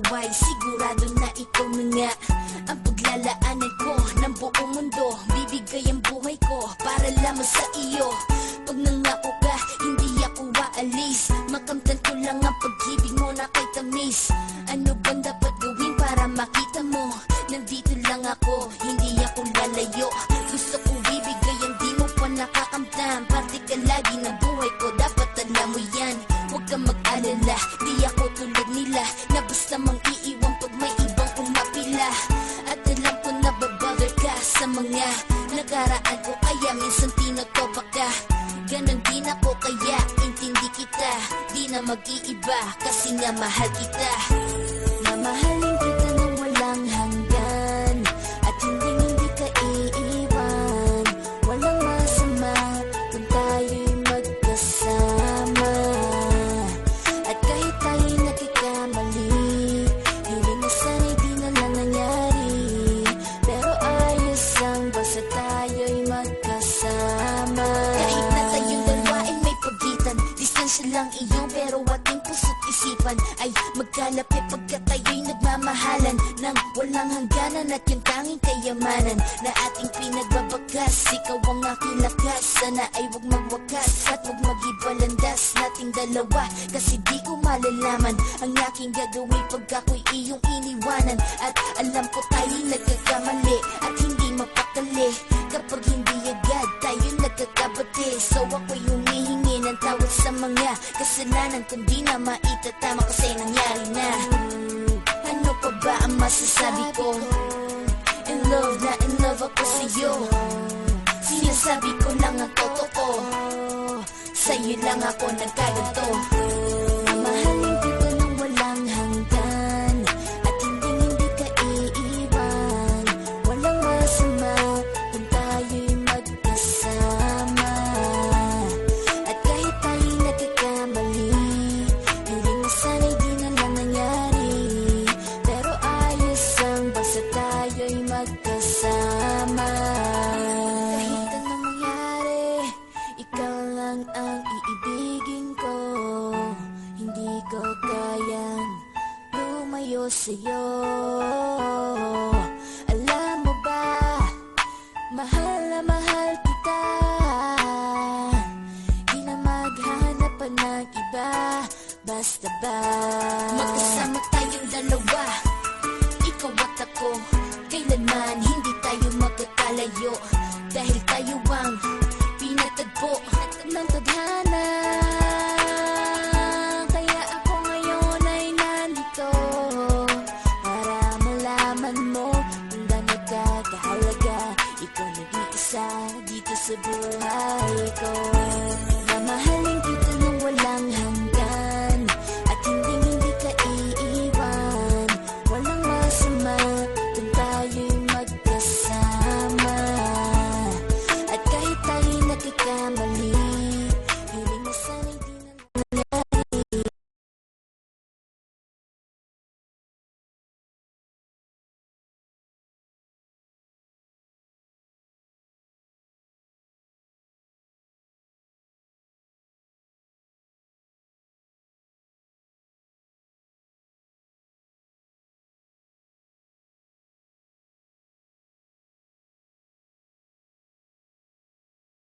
mo ay sigurado na ikaw na nga ang paglalaanan ko ng buong mundo. Bibigay ang buhay ko para lamang sa iyo. Pag nangako ka, hindi ako waalis. Makamtan ko lang ang pag-ibig mo na kay tamis. Ano bang dapat gawin para makita mo? Nandito lang ako, hindi ako lalayo. Gusto kong bibigay ang di mo pa nakakamtam. Parte ka lagi ng buhay ko, dapat alam mo yan. Huwag kang mag-alala, di ako tulad nila na basta mang iiwan pag may ibang umapila. At alam ko na babother ka sa mga nakaraan ko, kaya minsan tinotopa ka. Ganon din ako, kaya intindi kita. Di na mag-iiba kasi nga mahal kita. Mamahalin kita nang walang hanggan, at hindi ka iiwan. Walang masama kung tayo'y magkasama. At kahit tayo'y nagkakamali, hiling na sana'y di na lang nangyari. Pero ayos lang basta tayo'y magkasama. Kahit na tayong dalawa ay may pagitan, distansya lang iyo pero ating puso't isipan ay magkalapit pagkat tayo'y nagmamahalan ng walang hangganan. At yung tanging kayamanan na ating pinagbabakas, ikaw ang aking lakas. Sana ay huwag magwakas at huwag mag-ibalandas nating dalawa, kasi di ko malalaman ang aking gagawin pag ako'y iyong iniwanan. At alam ko tayo'y nagkakamali at hindi mapakali kapag hindi agad tayo nagkakabati. So ako'y humihingi ng tawad sa mga kasalanan kung di na maitatama kasi nangyari na. Ano pa ba ang masasabi ko? In love na in love ako sa'yo. Sinasabi ko lang ang totoo, sa'yo lang ako nagkaganto. Mamahalin kita nang walang hanggan, at hindi ka iiwan. Walang masama kung tayo'y magkasama. At kahit tayo'y nagkakamali, hiling na sana'y di na lang nangyari. Pero ayos lang basta tayo'y magkasama. Kahit anong mangyari, ikaw lang ang iibigin ko. Hindi ko kayang lumayo sa'yo. Alam mo ba, mahal na mahal kita. Di na maghanap pa ng iba, basta ba magkasama tayong dalawa, ikaw at ako. Kailanman hindi tayo magkakalayo, dahil tayo ang pinatagpo ng tadhana. Kaya ako ngayon ay nandito para malaman mo kung gaano ka kahalaga. Ikaw nag-iisa dito sa buhay ko.